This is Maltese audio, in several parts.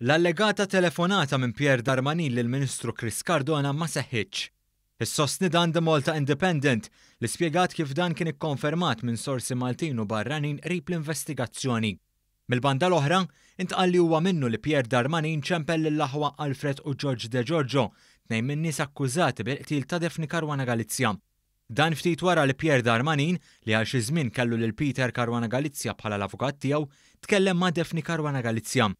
L-allegata telefonata minn Pierre Darmanin lill-Ministru Chris Cardona ma seħħitx. Is-sostni dan The Malta Independent li spjegat kif dan kien ikkonfermat minn sorsi Maltin u barranin qrib l-investigazzjoni. Mill-banda l-oħra, intqal li huwa minnu li Pierre Darmanin ċempel lill-aħwa Alfred u George De Giorgio, tnejn min-nies akkużati bil-qtil ta' Daphne Caruana Galizia. Dan ftit wara li Pierre Darmanin li għal xi żmien kellu lil Peter Caruana Galizia bħala l-avukat tiegħu tkellem ma' Daphne Caruana Galizia.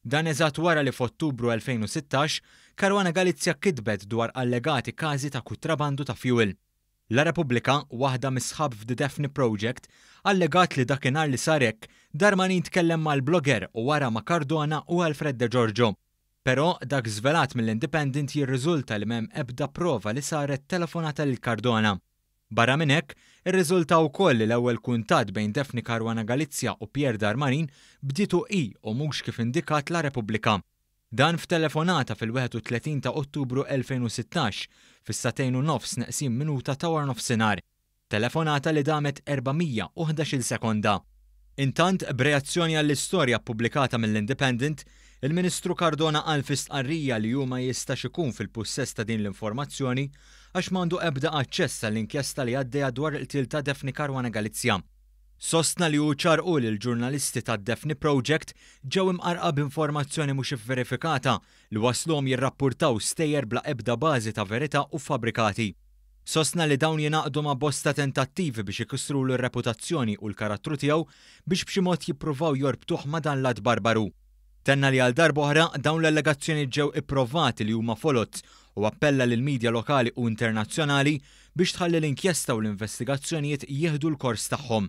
Dan eżatt wara li f'Ottubru 2016 Caruana Galizia kitbet dwar allegati każi ta' kutrabandu ta' fuel. La Repubblika, waħda mis-sħab f'The Daphne Project, allegat li dakinhar li sar hekk Darmanin tkellem mal-blogger u wara ma' Cardona u Alfred De Giorgio. Però dak żvelat mill-Independent jirriżulta li m'hemm ebda prova li saret telefonata lil Cardona. Barra minn hekk, irriżulta wkoll li l-ewwel kuntatt bejn Daphne Caruana Galizia u Pierre Darmanin bditu u mhux kif indikat La Repubblika. Dan f'telefonata fil-31 ta' Ottubru 2016 fis-2:09 neqsim minuta ta' wara nofsinhar. Telefonata li damet 411 sekonda. Intant, b'reazzjoni għall-istorja ppubblikata mill-Independent, il-Ministru Cardona qal fi stqarrija li hu ma jistax ikun fil-pussess ta' din l-informazzjoni għax m'għandu ebda aċċess għall-inkjesta li għaddejja dwar il-qtil ta' Daphne Caruana Galizia. Sostna li hu ċarqu li l-ġurnalisti ta' Daphne Project ġew imqarqa b'informazzjoni mhux ifferifikata li waslhom jirrappurtaw stejjer bla ebda bażi ta' verità u fabbrikati. Sostna li dawn jingħaqdu ma' bosta tentattivi biex ikissrulu r-reputazzjoni u l-karattru tiegħu biex b'xi mod jippruvaw jorbtuh ma' dan l-att barbaru. Tenna li għal darba oħra dawn l-allegazzjoni ġew ipprovati li huma folot u appella lil midja lokali u internazzjonali biex tħalli l-inkjesta u l-investigazzjonijiet jieħdu l-kors tagħhom.